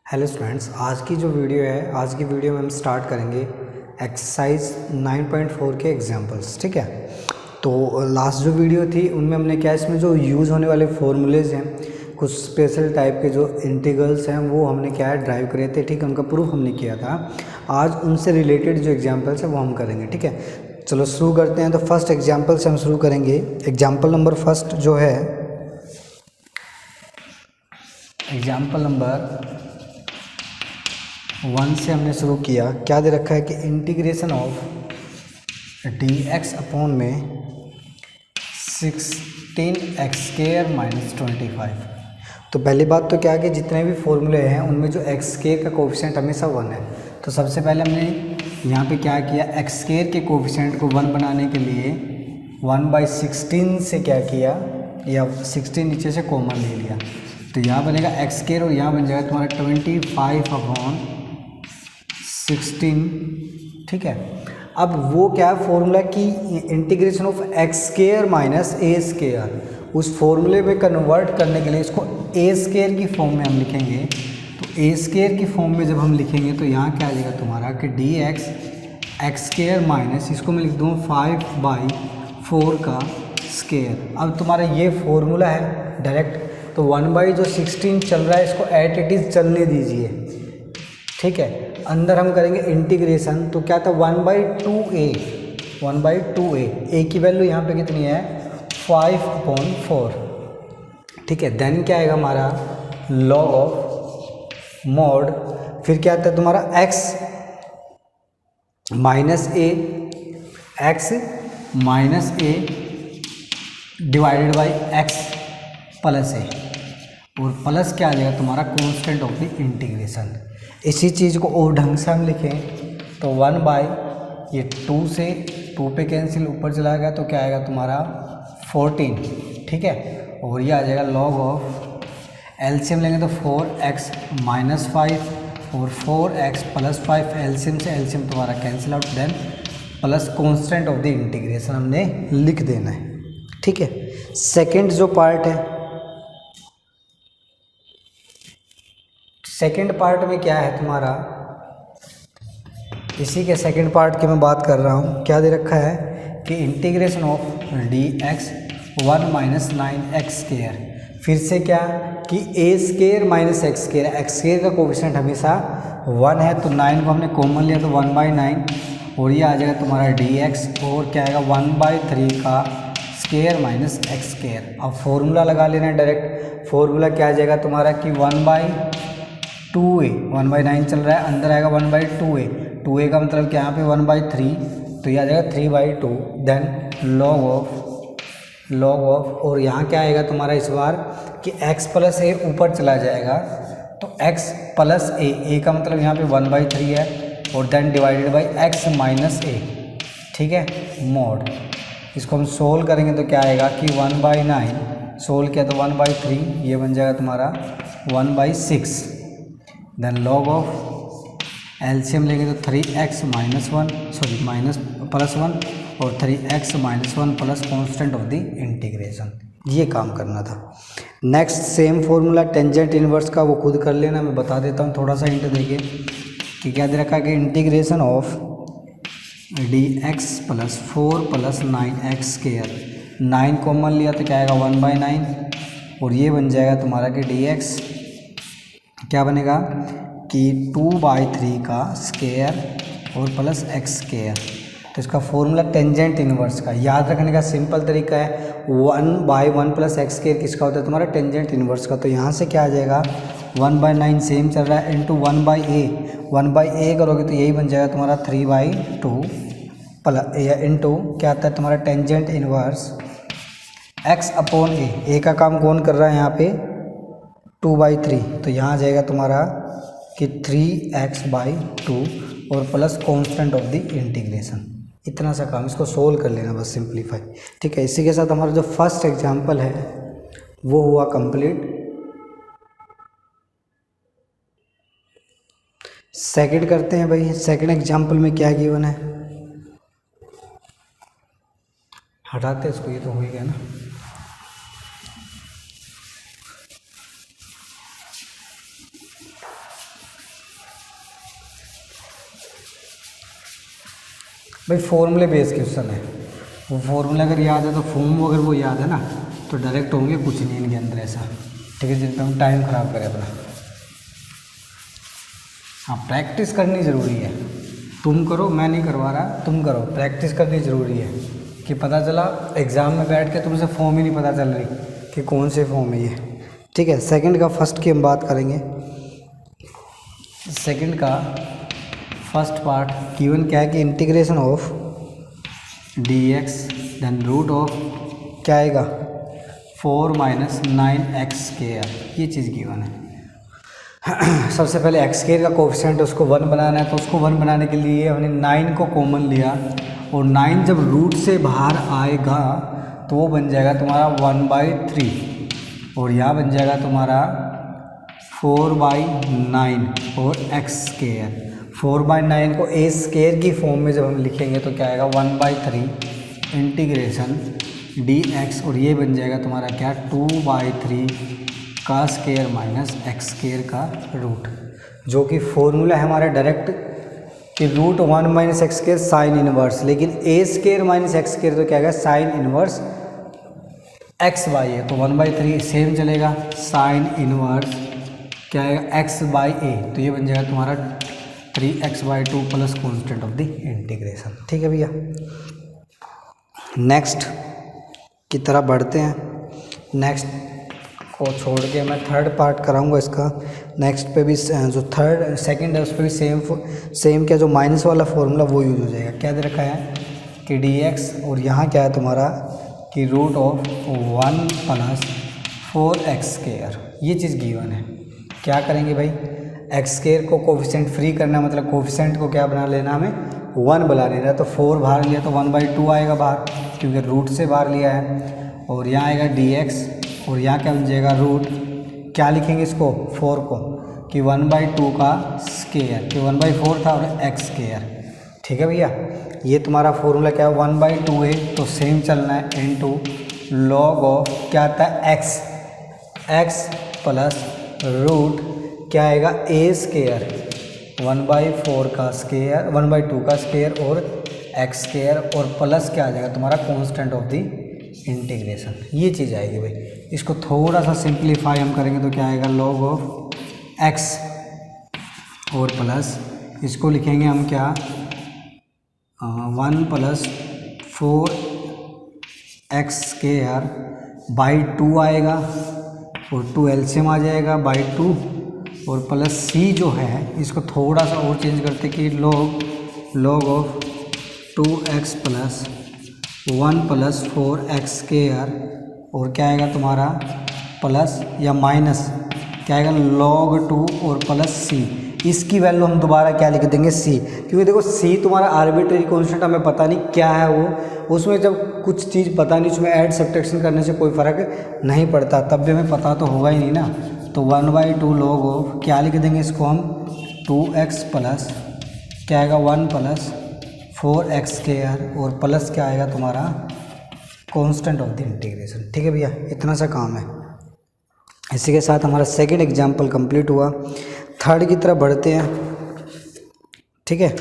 Hello students, आज की video में हम स्टार्ट करेंगे एक्सरसाइज 9.4 के एग्जांपल्स। ठीक है, तो लास्ट जो वीडियो थी उनमें हमने क्या इसमें जो यूज़ होने वाले फॉर्मूलेज हैं, कुछ स्पेशल टाइप के जो इंटीग्रल्स हैं वो हमने क्या है ड्राइव करे थे। ठीक है, उनका प्रूफ हमने किया था। आज उनसे रिलेटेड जो एग्जाम्पल्स हैं वो हम करेंगे। ठीक है, चलो शुरू करते हैं। तो फर्स्ट एग्जाम्पल से हम शुरू करेंगे। एग्जाम्पल नंबर फर्स्ट जो है, एग्जाम्पल नंबर 1 से हमने शुरू किया। क्या दे रखा है कि इंटीग्रेशन ऑफ dx अपॉन में 16x² - 25। तो पहली बात तो क्या है कि जितने भी फॉर्मूले हैं उनमें जो x² का कोफिशिएंट हमेशा 1 है। तो सबसे पहले हमने यहाँ पे क्या किया, x² के कोफिशिएंट को 1 बनाने के लिए 1/16 से क्या किया, या 16 नीचे से कॉमन ले लिया। तो यहाँ बनेगा x² और यहाँ बन जाएगा तुम्हारा 25/16। ठीक है, अब वो क्या है फॉर्मूला की इंटीग्रेशन ऑफ x² - a², उस फॉर्मूले में कन्वर्ट करने के लिए इसको a² की फॉर्म में हम लिखेंगे। तो a² की फॉर्म में जब हम लिखेंगे तो यहाँ क्या आ जाएगा तुम्हारा कि dx x² माइनस, इसको मैं लिख दूँ 5/4 का स्क्वायर। अब तुम्हारा ये फॉर्मूला है डायरेक्ट, तो 1/16 चल रहा है, इसको एट इट इज़ चलने दीजिए। ठीक है, अंदर हम करेंगे इंटीग्रेशन। तो क्या था 1/2a, 1/2a, a की वैल्यू यहाँ पे कितनी है 5/4। ठीक है, देन क्या आएगा हमारा लॉग ऑफ मॉड, फिर क्या आता है तुम्हारा x minus a divided by x plus a, और प्लस क्या आ जाएगा तुम्हारा कांस्टेंट ऑफ द इंटीग्रेशन। इसी चीज़ को और ढंग से हम लिखें तो 1/2 से 2 पे कैंसिल ऊपर चला गया तो क्या आएगा तुम्हारा 14। ठीक है, और ये आ जाएगा लॉग ऑफ, एलसीएम लेंगे तो 4x - 5 और 4x + 5, एलसीएम से एलसीएम तुम्हारा cancel out, then plus constant of the integration हमने लिख देना है। ठीक है, सेकंड जो पार्ट है, सेकंड पार्ट में क्या है तुम्हारा, इसी के सेकंड पार्ट की मैं बात कर रहा हूँ। क्या दे रखा है कि इंटीग्रेशन ऑफ dx 1 - 9x², फिर से क्या कि a² - x², का कोफिशिएंट हमेशा 1 है, तो 9 को हमने कॉमन लिया तो 1/9, और ये आ जाएगा तुम्हारा dx, और क्या आएगा 1/3 का स्क्वायर माइनस x²। अब फॉर्मूला लगा लेना है डायरेक्ट। फॉर्मूला क्या आ जाएगा तुम्हारा कि 1/2a, 1/9 चल रहा है, अंदर आएगा 1/2a, 2a का मतलब क्या यहाँ पे 1/3, तो ये आ जाएगा 3/2, देन लॉग ऑफ, और यहाँ क्या आएगा तुम्हारा इस बार कि x + a ऊपर चला जाएगा, तो x + a का मतलब यहाँ पे 1/3 है, और then divided by x - a। ठीक है, मॉड, इसको हम सोल्व करेंगे तो क्या आएगा कि 1/9 सोल्व किया तो 1/3, ये बन जाएगा तुम्हारा 1/6, देन लॉग ऑफ, एलसीएम लेंगे तो 3x - 1 +1 और 3x - 1 plus constant of the integration. ये काम करना था। Next same formula tangent inverse का, वो खुद कर लेना, मैं बता देता हूँ थोड़ा सा हिंट देके कि क्या दे रखा है कि integration of dx + 4 + 9x², 9 common लिया तो क्या आएगा 1/9, और ये बन जाएगा तुम्हारा कि dx क्या बनेगा कि 2/3 का स्क्वायर और प्लस x²। तो इसका फॉर्मूला टेंजेंट इनवर्स का याद रखने का सिंपल तरीका है, 1/1 + x² किसका होता है तुम्हारा टेंजेंट इनवर्स का। तो यहाँ से क्या आ जाएगा 1/9 सेम चल रहा है इंटू 1/a करोगे तो यही बन जाएगा तुम्हारा 3/2 प्लस इंटू क्या आता है तुम्हारा टेंजेंट इनवर्स x/a का काम कौन कर रहा है यहाँ पे 2/3, तो यहाँ आ जाएगा तुम्हारा कि 3x/2 और plus constant of the integration. इतना सा काम, इसको सोल्व कर लेना बस, सिंप्लीफाई। ठीक है, इसी के साथ हमारा जो फर्स्ट एग्जांपल है वो हुआ कंप्लीट। सेकंड करते हैं भाई। सेकंड एग्जांपल में क्या गिवन है, हटाते इसको, ये तो हो ही गया ना। भाई फॉर्मूले बेस क्वेश्चन है, वो फॉर्मूला अगर याद है तो फॉर्म अगर वो याद है ना तो डायरेक्ट होंगे, कुछ नहीं इनके अंदर ऐसा, ठीक है, जिन पर हम टाइम ख़राब करें अपना। हाँ प्रैक्टिस करनी ज़रूरी है, तुम करो, मैं नहीं करवा रहा, तुम करो, प्रैक्टिस करनी ज़रूरी है कि पता चला एग्ज़ाम में बैठ के तुमसे फॉर्म ही नहीं पता चल रही कि कौन से फॉर्म है ये, ठीक है। सेकंड का फर्स्ट की हम बात करेंगे। सेकंड का फर्स्ट पार्ट गिवन क्या है कि integration of dx then root of क्या आएगा 4 माइनस 9x², ये चीज़ गिवन है। सबसे पहले x² का कोफिशिएंट उसको 1 बनाना है, तो उसको 1 बनाने के लिए हमने 9 को कॉमन लिया, और 9 जब रूट से बाहर आएगा तो वो बन जाएगा तुम्हारा 1/3, और यहाँ बन जाएगा तुम्हारा 4/9 और x²। 4/9 को a² की फॉर्म में जब हम लिखेंगे तो क्या आएगा 1/3 इंटीग्रेशन dx, और ये बन जाएगा तुम्हारा क्या 2/3 का स्केयर माइनस x² का रूट, जो कि फॉर्मूला है हमारा डायरेक्ट कि root 1 minus x² sine inverse, लेकिन a² माइनस x² तो क्या आएगा साइन इनवर्स x/a, तो 1/3 सेम चलेगा, साइन इनवर्स क्या आएगा x/a, तो ये बन जाएगा तुम्हारा 3x/2 plus constant of the integration, ठीक है भैया। नेक्स्ट की तरह बढ़ते हैं, नेक्स्ट को छोड़ के मैं थर्ड पार्ट कराऊंगा इसका। नेक्स्ट पे भी जो थर्ड सेकंड है उस पर भी सेम क्या जो माइनस वाला फॉर्मूला वो यूज हो जाएगा। क्या दे रखा है कि dx, और यहाँ क्या है तुम्हारा कि रूट ऑफ 1 प्लस 4x², ये चीज़ गिवन है। क्या करेंगे भाई, x² को कोफिशिएंट फ्री करना, मतलब कोफिशिएंट को क्या बना लेना हमें 1 बना लेना है, तो 4 बाहर लिया तो 1/2 आएगा बाहर, क्योंकि रूट से बाहर लिया है, और यहाँ आएगा dx, और यहाँ क्या बन जाएगा रूट, क्या लिखेंगे इसको 4 को कि 1/2 का स्केयर, कि 1/4 था और x², ठीक है भैया। ये तुम्हारा फॉर्मूला क्या है 1/2 है, तो सेम चलना है इनटू लॉग ऑफ क्या आता है x प्लस रूट क्या आएगा a² 1/4 का स्केयर 1/2 का स्केयर और x², और प्लस क्या आ जाएगा तुम्हारा कांस्टेंट ऑफ द इंटीग्रेशन, ये चीज़ आएगी भाई। इसको थोड़ा सा सिंप्लीफाई हम करेंगे तो क्या आएगा log ऑफ x, और प्लस इसको लिखेंगे हम क्या 1 प्लस 4x² आएगा, और 2 LCM आ जाएगा /2, और प्लस c जो है इसको थोड़ा सा और चेंज करते कि log of 2x plus 1 plus 4x², और क्या आएगा तुम्हारा प्लस या माइनस क्या आएगा log 2 और प्लस c। इसकी वैल्यू हम दोबारा क्या लिख देंगे c, क्योंकि देखो c तुम्हारा आर्बिट्रेरी कांस्टेंट, हमें पता नहीं क्या है वो, उसमें जब कुछ चीज़ पता नहीं उसमें ऐड सब्ट्रैक्शन करने से कोई फ़र्क नहीं पड़ता, तब भी हमें पता तो होगा ही नहीं ना, तो 1/2 log ऑफ क्या लिख देंगे इसको हम 2x प्लस क्या आएगा 1 प्लस 4x², और प्लस क्या आएगा तुम्हारा कांस्टेंट ऑफ द इंटीग्रेशन, ठीक है भैया। इतना सा काम है। इसी के साथ हमारा सेकंड एग्जाम्पल कंप्लीट हुआ। थर्ड की तरफ बढ़ते हैं, ठीक है।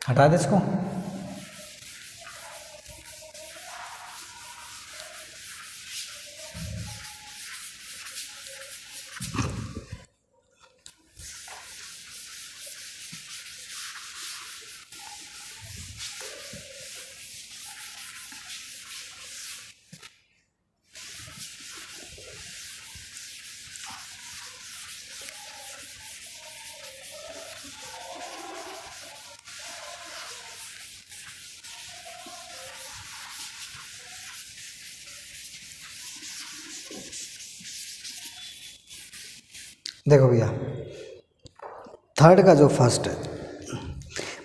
हटा दे इसको। देखो भैया थर्ड का जो फर्स्ट है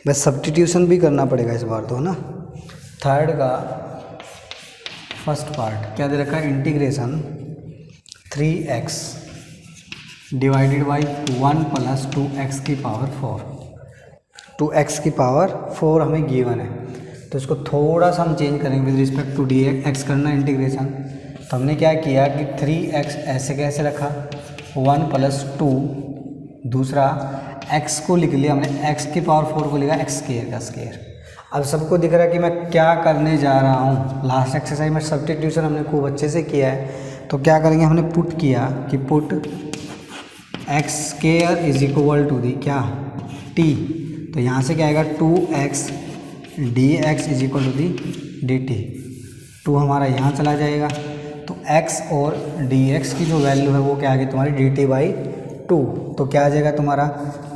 बस सब्स्टिट्यूशन भी करना पड़ेगा इस बार तो, है ना। थर्ड का फर्स्ट पार्ट क्या दे रखा है integration 3x divided by 1 plus 2x की पावर 4, 2x की पावर 4 हमें गिवन है, तो इसको थोड़ा सा हम चेंज करेंगे विद रिस्पेक्ट टू dx करना इंटीग्रेशन। तो हमने क्या किया कि 3x ऐसे कैसे रखा 1 प्लस 2, दूसरा x को लिख लिया हमने, x की पावर 4 को लिखा x स्क्वायर का स्क्वायर। अब सबको दिख रहा है कि मैं क्या करने जा रहा हूँ। लास्ट एक्सरसाइज में सब्स्टिट्यूशन हमने खूब अच्छे से किया है, तो क्या करेंगे, हमने पुट किया कि put x square is equal to दी क्या t, तो यहाँ से क्या आएगा 2x dx is equal to दी dt। 2 हमारा यहाँ चला जाएगा, तो x और dx की जो वैल्यू है वो क्या आ गई तुम्हारी dt/2, तो क्या आ जाएगा तुम्हारा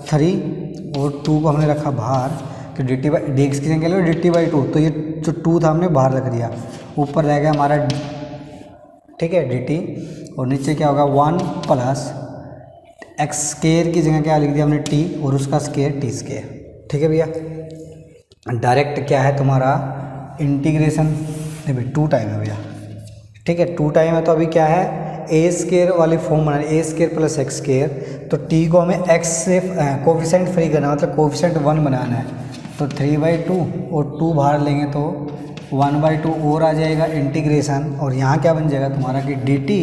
3 और 2 को हमने रखा बाहर, तो dx की जगह लो dt/2, तो ये जो 2 था हमने बाहर रख दिया, ऊपर रह गया हमारा ठीक है dt, और नीचे क्या होगा 1 प्लस एक्स स्क्वायर की जगह क्या लिख दिया हमने t, और उसका स्क्वायर t स्क्वायर। ठीक है भैया, डायरेक्ट क्या है तुम्हारा इंटीग्रेशन, नहीं भाई 2 टाइम है भैया, ठीक है 2 टाइम है, तो अभी क्या है ए स्क्वायर वाली फॉर्म बनानी, ए स्क्वायर प्लस एक्स स्क्वायर, तो टी को हमें एक्स से कोफिशेंट फ्री करना, मतलब कोफिशेंट 1 बनाना है, तो 3/2 और 2 बाहर लेंगे तो 1/2 और आ जाएगा इंटीग्रेशन, और यहाँ क्या बन जाएगा तुम्हारा कि डी टी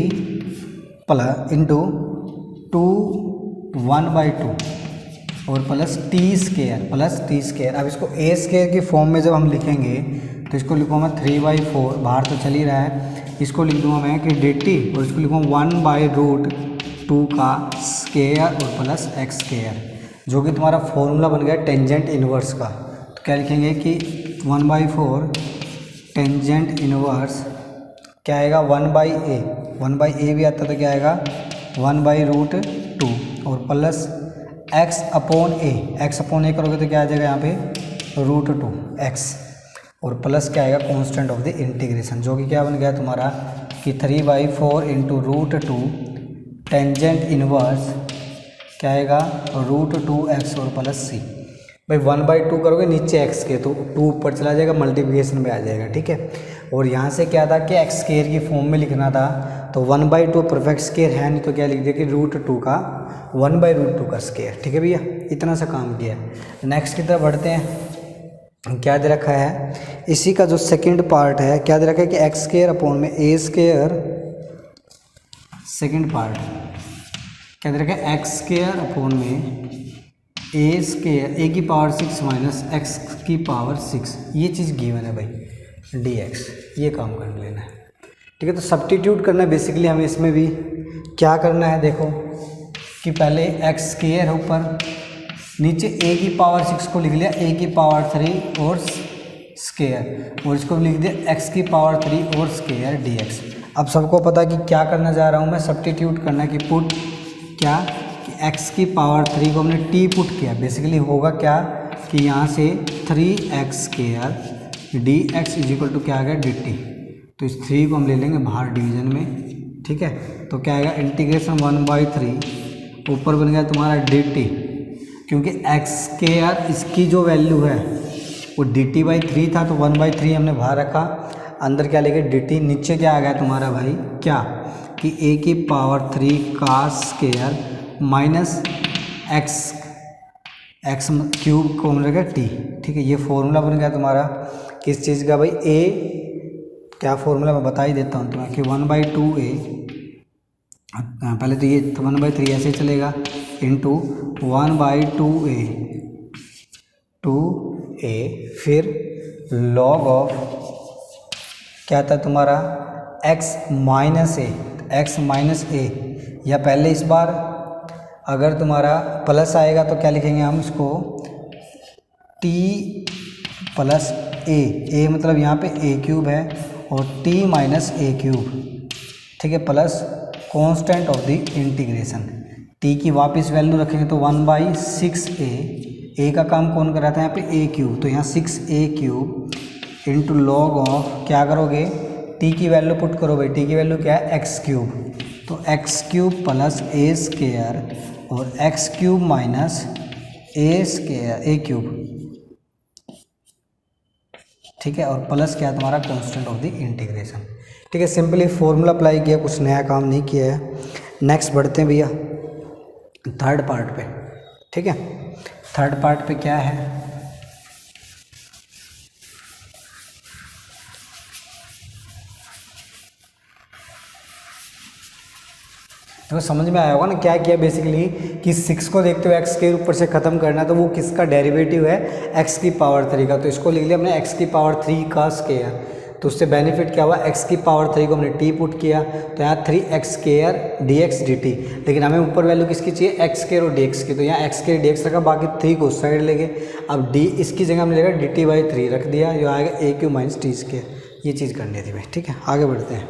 प्लस इंटू 2 1/2 और प्लस टी स्क्वायर। अब इसको ए स्क्वायर की फॉर्म में जब हम लिखेंगे तो इसको लिखूँगा 3/4, बाहर तो चल ही रहा है, इसको लिख दूँगा मैं कि डी टी, और इसको लिखूँगा 1/√2 का स्क्वायर और प्लस एक्स स्क्वायर, जो कि तुम्हारा फॉर्मूला बन गया टेंजेंट इनवर्स का। तो क्या लिखेंगे कि 1/4 टेंजेंट इनवर्स क्या आएगा 1/a भी आता, तो क्या आएगा 1/√2 और प्लस x/a करोगे तो क्या आ जाएगा यहाँ पे √2x, और प्लस क्या आएगा कांस्टेंट ऑफ द इंटीग्रेशन, जो कि क्या बन गया तुम्हारा कि 3/4 इंटू √2 टेंजेंट इनवर्स क्या आएगा √2x और प्लस c। भाई 1/2 करोगे नीचे x के, तो 2 ऊपर चला जाएगा, मल्टीप्लिकेशन में आ जाएगा, ठीक है। और यहाँ से क्या था कि एक्स स्क्वायर की फॉर्म में लिखना था, तो 1/2 परफेक्ट स्क्वायर है नहीं, तो क्या लिख दिया कि √2 का 1/√2 का स्क्वायर। ठीक है भैया, इतना सा काम किया। नेक्स्ट की तरफ बढ़ते हैं। क्या दे रखा है, इसी का जो सेकंड पार्ट है, क्या दे रखा है कि एक्स स्क्वायर अपॉन में ए स्क्वायर, सेकंड पार्ट क्या दे रखा है एक्स स्क्वायर अपॉन में ए स्क्वायर ए की पावर 6 माइनस एक्स की पावर 6, ये चीज़ गिवन है भाई dx, ये काम कर लेना है। ठीक है, तो सब्स्टिट्यूट करना है बेसिकली हमें इसमें भी। क्या करना है देखो कि पहले एक्स स्क्वायर है ऊपर, नीचे a की पावर 6 को लिख लिया a की पावर 3 और स्क्वायर, और इसको लिख दिया x की पावर 3 और स्क्वायर dx। अब सबको पता कि क्या करना जा रहा हूँ मैं, सब्स्टिट्यूट करना कि पुट क्या कि x की पावर 3 को हमने t पुट किया, बेसिकली होगा क्या कि यहाँ से 3x square dx is equal to क्या आ गया dt, तो इस 3 को हम ले लेंगे बाहर डिवीजन में। ठीक है, तो क्या आएगा इंटीग्रेशन 1/3 ऊपर बन गया तुम्हारा dt, क्योंकि x स्क्वायर इसकी जो वैल्यू है वो dt/3 था, तो 1/3 हमने बाहर रखा, अंदर क्या लेके dt, नीचे क्या आ गया तुम्हारा भाई क्या कि a की पावर 3 का स्क्वायर माइनस एक्स क्यूब को हमने रखा t। ठीक है, ये फॉर्मूला बन गया तुम्हारा किस चीज़ का भाई, a क्या फॉर्मूला मैं बता ही देता हूँ तुम्हें कि 1/2a, पहले तो ये 1/3 ऐसे चलेगा इंटू 1/2a 2a, फिर लॉग ऑफ क्या था तुम्हारा x माइनस a, या पहले इस बार अगर तुम्हारा प्लस आएगा तो क्या लिखेंगे हम इसको t प्लस a मतलब यहाँ पे a क्यूब है और t माइनस a क्यूब, ठीक है, plus constant of the integration, t की वापस वैल्यू रखेंगे तो 1/6a, a का काम कौन कर रहा था यहाँ पे a क्यूब, तो यहाँ 6a cube into log of क्या करोगे t की वैल्यू पुट करो भाई, t की वैल्यू क्या है x क्यूब, तो x cube plus a square और x cube minus a cube, ठीक है, और प्लस क्या है तुम्हारा कांस्टेंट ऑफ द इंटीग्रेशन। ठीक है, सिंपली फॉर्मूला अप्लाई किया, कुछ नया काम नहीं किया है। नेक्स्ट बढ़ते हैं भैया थर्ड पार्ट पे। ठीक है, थर्ड पार्ट पे क्या है, तो समझ में आया होगा ना क्या किया बेसिकली कि 6 को देखते हुए x के ऊपर से ख़त्म करना है, तो वो किसका डेरिवेटिव है, x की पावर 3 का। तो इसको लिख लिया हमने x की पावर 3 का स्क्वायर। तो उससे बेनिफिट क्या हुआ, x की पावर 3 को हमने t पुट किया, तो यहाँ 3x स्क्वायर dx dt। लेकिन हमें ऊपर वैल्यू किसकी चाहिए, x स्क्वायर और dx की, तो यहाँ x स्क्वायर dx रखा, बाकी 3 को उस साइड ले गए। अब d इसकी जगह हमने लेगा dt/3 रख दिया, जो आएगा a³ - t स्क्वायर। ये चीज़ करनी थी भाई, ठीक है। आगे बढ़ते हैं।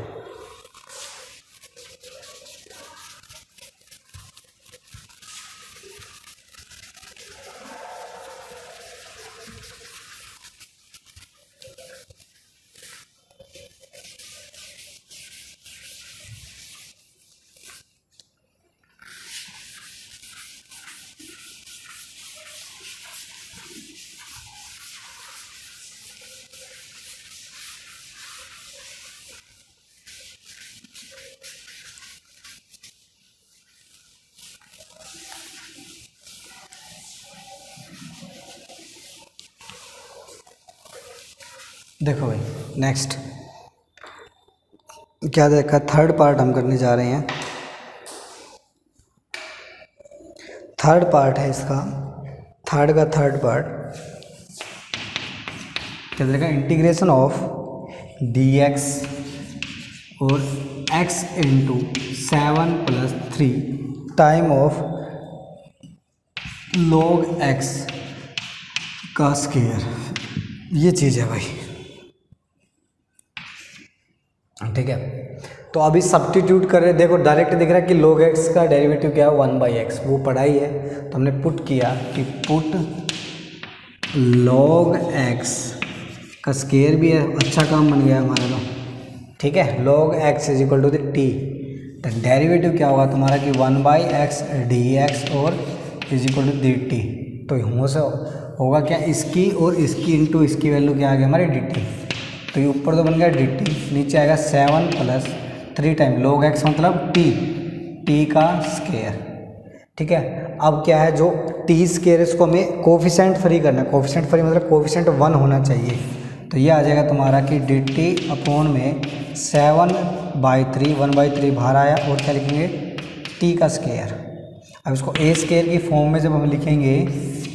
देखो भाई नेक्स्ट क्या देखा, थर्ड पार्ट हम करने जा रहे हैं। थर्ड पार्ट है इसका, थर्ड पार्ट क्या देखा, इंटीग्रेशन ऑफ dx और x into 7 + 3 time of log x का स्क्वायर। ये चीज़ है भाई, ठीक है। तो अभी सब्स्टिट्यूट कर रहे, देखो डायरेक्ट दिख रहा है कि log x का डेरिवेटिव क्या है, 1/x, वो पढ़ा ही है। तो हमने पुट किया कि पुट log x का स्क्वायर भी है, अच्छा काम बन गया हमारा तो, ठीक है। log x = t, तो डेरिवेटिव क्या होगा तुम्हारा कि 1/x dx और = dt। तो यहाँ से होगा क्या, इसकी और इसकी इंटू इसकी वैल्यू क्या आ गई हमारी dt। तो ये ऊपर तो बन गया dt, नीचे आएगा 7 + 3 टाइम log x मतलब t का स्क्वायर, ठीक है। अब क्या है, जो t स्क्वायर इसको हमें कोफिशेंट फ्री करना है। कोफिशेंट फ्री मतलब कोफिशेंट 1 होना चाहिए। तो ये आ जाएगा तुम्हारा कि dt अपॉन में 7/3, 1/3 बाहर आया, और क्या लिखेंगे t का स्क्वायर। अब इसको a स्क्वायर की फॉर्म में जब हम लिखेंगे,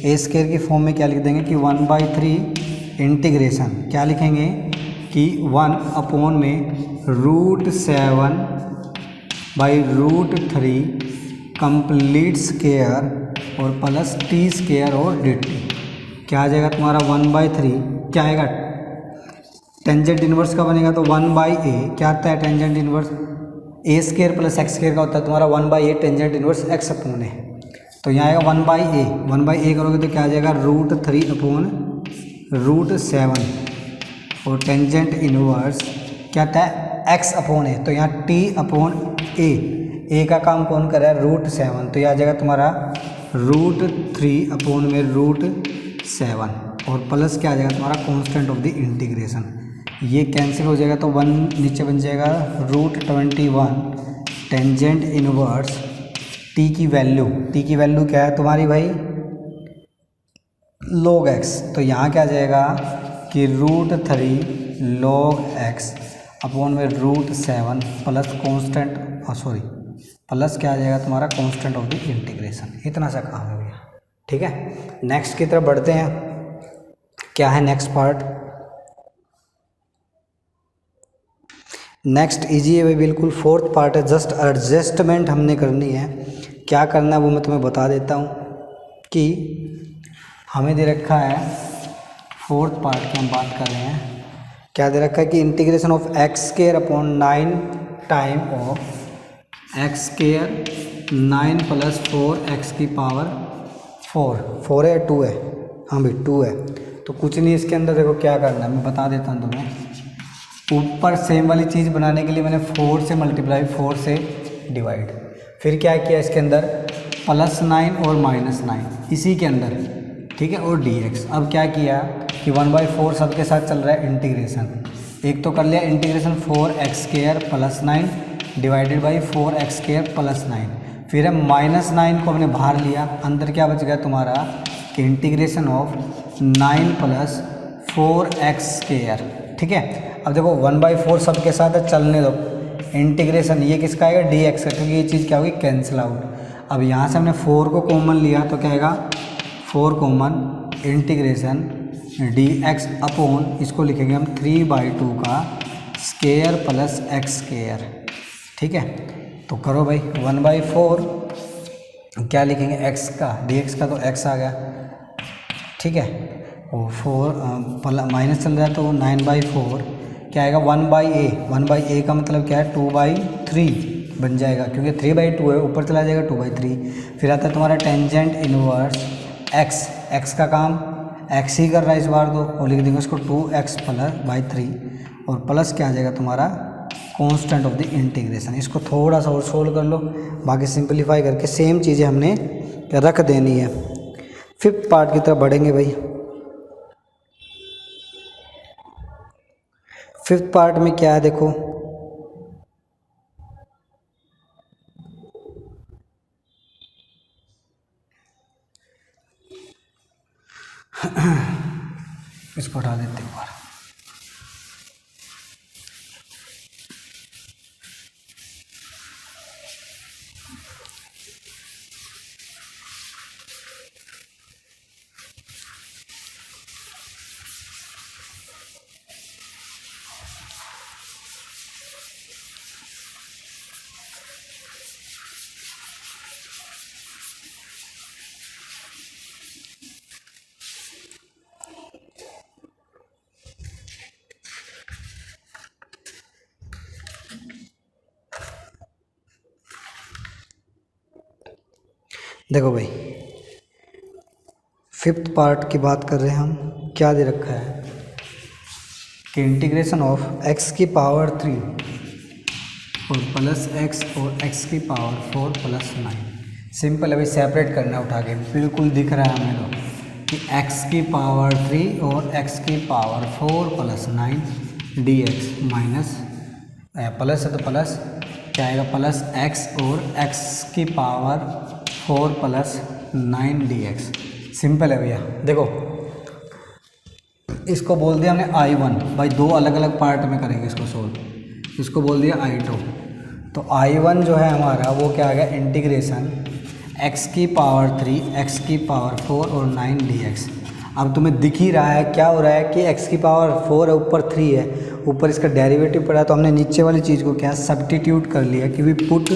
a स्क्वायर की फॉर्म में क्या लिख देंगे कि 1/3 इंटीग्रेशन, क्या लिखेंगे कि 1 अपॉन में √7/√3 कंप्लीट स्क्वायर और प्लस t स्क्वायर और dt। क्या आ जाएगा तुम्हारा 1/3, क्या आएगा टेंजेंट इनवर्स का बनेगा, तो 1/a क्या आता है tangent inverse, a square plus x square का होता है तुम्हारा 1/a tangent inverse x upon है। तो यहाँ आएगा 1/a करोगे तो क्या आ जाएगा √3/√7 और टेंजेंट इनवर्स क्या आता है x अपॉन है। तो यहाँ t अपॉन a का काम कौन कर रहा है, √7। तो यह आ जाएगा तुम्हारा √3/√7 और प्लस क्या आ जाएगा तुम्हारा कांस्टेंट ऑफ द इंटीग्रेशन। ये कैंसिल हो जाएगा, तो 1 नीचे बन जाएगा √21 टेंजेंट इनवर्स t की वैल्यू क्या है तुम्हारी भाई, log x। तो यहाँ क्या आ जाएगा कि √3 log x अपॉन में √7 प्लस कॉन्स्टेंट, प्लस क्या आ जाएगा तुम्हारा कांस्टेंट ऑफ द इंटीग्रेशन। इतना सा काम है भैया, ठीक है। नेक्स्ट की तरफ बढ़ते हैं। क्या है नेक्स्ट पार्ट, नेक्स्ट इजी है भाई बिल्कुल, फोर्थ पार्ट है। जस्ट एडजस्टमेंट हमने करनी है। क्या करना है वो मैं तुम्हें बता देता हूँ कि हमें दे रखा है फोर्थ पार्ट की हम बात कर रहे हैं। क्या दे रखा है कि integration of x square upon 9 time of x square 9 + 4x की पावर 4 है 2 है, हाँ भाई 2 है। तो कुछ नहीं, इसके अंदर देखो क्या करना है मैं बता देता हूँ तुम्हें। ऊपर सेम वाली चीज़ बनाने के लिए मैंने 4 से मल्टीप्लाई 4 से डिवाइड, फिर क्या किया इसके अंदर +9 और -9 इसी के अंदर, ठीक है, और dx। अब क्या किया कि 1/4 सबके साथ चल रहा है इंटीग्रेशन, एक तो कर लिया integration 4x² + 9 divided by 4x² + 9, फिर है -9 को हमने बाहर लिया, अंदर क्या बच गया तुम्हारा कि इंटीग्रेशन ऑफ 9 + 4x², ठीक है। अब देखो 1/4 सबके साथ है, चलने दो, इंटीग्रेशन ये किसका आएगा, डी एक्स का, क्योंकि ये चीज़ क्या होगी, कैंसिल आउट। अब यहाँ से हमने 4 को कॉमन लिया तो क्या आएगा, 4 common integration D x upon, इसको लिखेंगे हम 3/2 का स्केयर प्लस एक्स स्केयर। ठीक है, तो करो भाई 1/4 क्या लिखेंगे, एक्स का, डी एक्स का तो एक्स आ गया। ठीक है, और 4 माइनस चल रहा है तो 9/4 क्या आएगा, 1/a। 1/a का मतलब क्या है, 2/3 बन जाएगा, क्योंकि 3/2 है, ऊपर चला जाएगा 2/3। फिर आता है तुम्हारा टेंजेंट इनवर्स एक्स, एक्स का काम एक्स ही कर रहा है इस बार तो, और लिख देंगे उसको 2x+/3 और प्लस क्या आ जाएगा तुम्हारा कांस्टेंट ऑफ द इंटीग्रेशन। इसको थोड़ा सा और सोल्व कर लो, बाकी सिंपलीफाई करके सेम चीज़ें हमने रख देनी है। फिफ्थ पार्ट की तरफ बढ़ेंगे भाई। फिफ्थ पार्ट में क्या है देखो, इसको हटा देते हैं एक बार। देखो भाई, फिफ्थ पार्ट की बात कर रहे हैं हम, क्या दे रखा है कि इंटीग्रेशन ऑफ x की पावर 3 और प्लस x और x की पावर 4 + 9। सिंपल, अभी सेपरेट करना उठा के, बिल्कुल दिख रहा है हमें तो कि x की पावर 3 और x की पावर 4 + 9 dx माइनस प्लस है तो प्लस क्या आएगा, प्लस x और x की पावर 4 + 9 dx। सिंपल है भैया, देखो इसको बोल दिया हमने I1, भाई दो अलग अलग पार्ट में करेंगे इसको सोल्व। इसको बोल दिया I2, तो I1 जो है हमारा वो क्या आ गया, इंटीग्रेशन x की पावर 3 x की पावर 4 और 9 dx। अब तुम्हें दिख ही रहा है क्या हो रहा है कि x की पावर 4 है, ऊपर 3 है, ऊपर इसका डेरिवेटिव पड़ा, तो हमने नीचे वाली चीज़ को क्या सब्स्टिट्यूट कर लिया कि वी पुट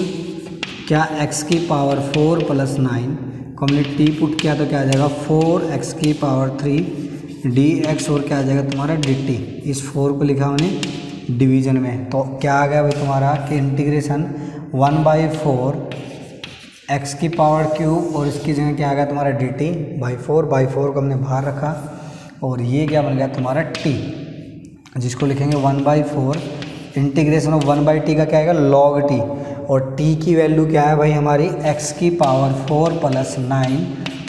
क्या x की पावर 4 + 9 को हमने t पुट किया तो क्या आ जाएगा 4x की पावर 3 dx और क्या आ जाएगा तुम्हारा dt। इस 4 को लिखा हमने डिवीजन में, तो क्या आ गया भाई तुम्हारा कि इंटीग्रेशन 1/4 x की पावर क्यूब और इसकी जगह क्या आ गया तुम्हारा dt/4 को हमने बाहर रखा, और ये क्या बन गया तुम्हारा t, जिसको लिखेंगे 1/4 इंटीग्रेशन ऑफ 1/t का क्या आएगा log t, और t की वैल्यू क्या है भाई हमारी x की power 4 + 9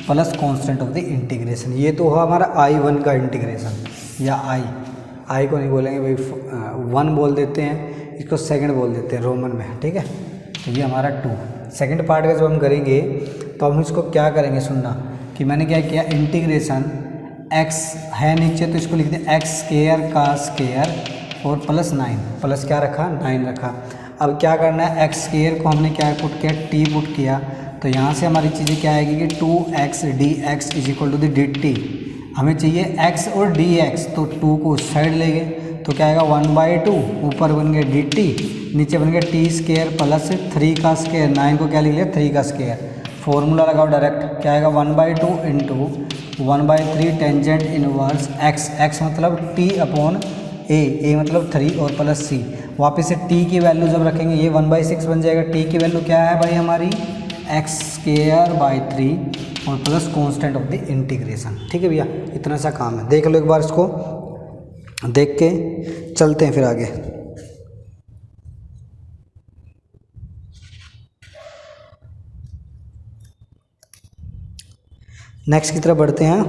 plus constant of the integration. ये तो हुआ हमारा I1 का इंटीग्रेशन, या I को नहीं बोलेंगे भाई, 1 बोल देते हैं इसको, सेकंड बोल देते हैं रोमन में। ठीक है, तो ये हमारा 2 सेकंड पार्ट का जब हम करेंगे तो हम इसको क्या करेंगे, सुनना कि मैंने क्या किया, इंटीग्रेशन x है नीचे तो इसको लिख दिया x स्क्वायर का स्क्वायर और प्लस 9, प्लस क्या रखा 9 रखा। अब क्या करना है, x स्क्वायर को हमने क्या पुट किया, t पुट किया, तो यहाँ से हमारी चीज़ें क्या आएगी कि 2x dx = dt। हमें चाहिए x और dx, तो 2 को उस साइड ले गए तो क्या आएगा 1/2, ऊपर बन गया dt, नीचे बन गया t² प्लस 3 का स्क्वायर, 9 को क्या लिख लिया 3 का स्क्वायर। फॉर्मूला लगाओ डायरेक्ट, क्या आएगा 1/2 × 1/3 टेंजेंट इनवर्स x, x मतलब t/a मतलब 3 और प्लस c। वापस से t की वैल्यू जब रखेंगे ये 1/6 बन जाएगा। t की वैल्यू क्या है भाई हमारी x² और plus constant of the integration. ठीक है भैया, इतना सा काम है, देख लो एक बार, इसको देख के चलते हैं फिर आगे। नेक्स्ट की तरफ बढ़ते हैं,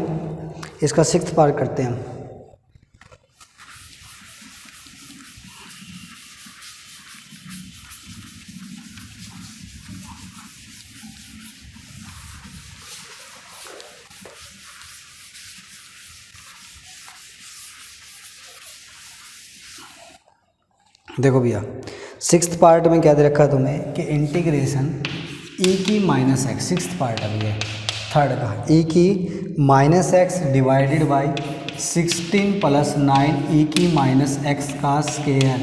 इसका सिक्स्थ पार्ट करते हैं हम। देखो भैया, सिक्स्थ पार्ट में क्या दे रखा तुम्हें कि इंटीग्रेशन e की माइनस एक्स, सिक्स्थ पार्ट अभी है थर्ड का, e की minus x divided by 16 plus 9 e की माइनस एक्स का स्केयर।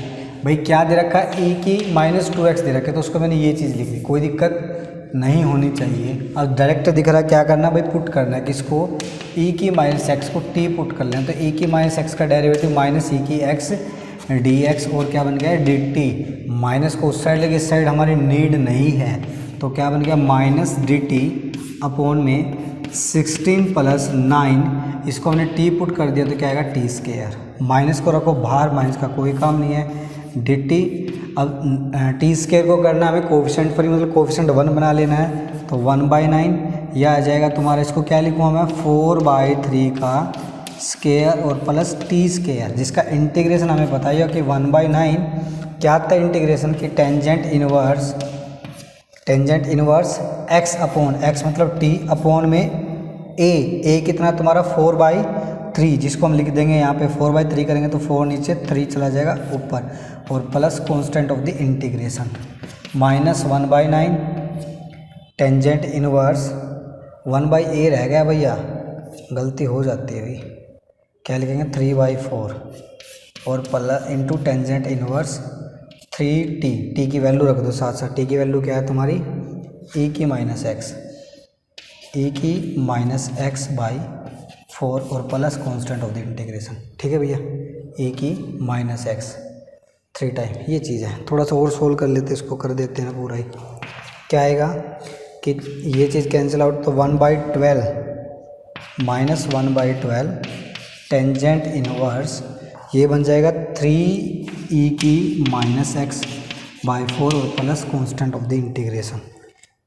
भाई क्या दे रखा है, e की माइनस 2x दे रखा है, तो उसको मैंने ये चीज़ लिख दी, कोई दिक्कत नहीं होनी चाहिए। अब डायरेक्ट दिख रहा है, क्या करना भाई, पुट करना है किसको, e की माइनस एक्स को t पुट कर लेना, तो e की माइनस एक्स का डेरिवेटिव माइनस e की x dx और क्या बन गया है dt, माइनस को उस साइड लेके इस साइड हमारी नीड नहीं है, तो क्या बन गया माइनस dt अपॉन में 16 प्लस 9, इसको हमने t पुट कर दिया तो क्या आएगा टी स्केयर, माइनस को रखो बाहर, माइनस का कोई काम नहीं है, dt। अब टी स्केयर को करना हमें कोफिशेंट फ्री, मतलब कोफिशेंट 1 बना लेना है, तो 1/9 यह आ जाएगा तुम्हारा, इसको क्या लिखूँ मैं 4/3 का स्केयर और प्लस टी स्केयर, जिसका इंटीग्रेशन हमें बताइए कि 1/9 क्या था इंटीग्रेशन की tangent inverse x upon x मतलब t अपॉन में a कितना तुम्हारा 4/3, जिसको हम लिख देंगे यहाँ पे 4/3 करेंगे तो 4 नीचे 3 चला जाएगा ऊपर, और plus constant of the integration minus 1/9 tangent inverse 1/a रह गया भैया, गलती हो जाती है भाई, क्या लिखेंगे 3/4 और plus into tangent inverse 3t की वैल्यू रख दो साथ साथ, t की वैल्यू क्या है तुम्हारी e की माइनस एक्स बाई 4 और plus constant of the integration, ठीक है भैया, e की माइनस एक्स 3 टाइम, ये चीज़ है। थोड़ा सा और सोल्व कर लेते, इसको कर देते हैं पूरा ही, क्या आएगा कि ये चीज़ कैंसिल आउट, तो 1/12 माइनस 1/12 टेंजेंट इनवर्स, ये बन जाएगा 3e की माइनस एक्स बाई 4 और plus constant of the integration,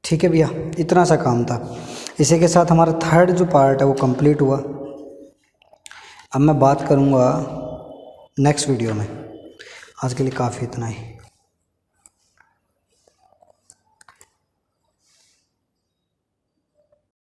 ठीक है भैया, इतना सा काम था। इसी के साथ हमारा थर्ड जो पार्ट है वो कंप्लीट हुआ। अब मैं बात करूँगा नेक्स्ट वीडियो में, आज के लिए काफ़ी इतना ही।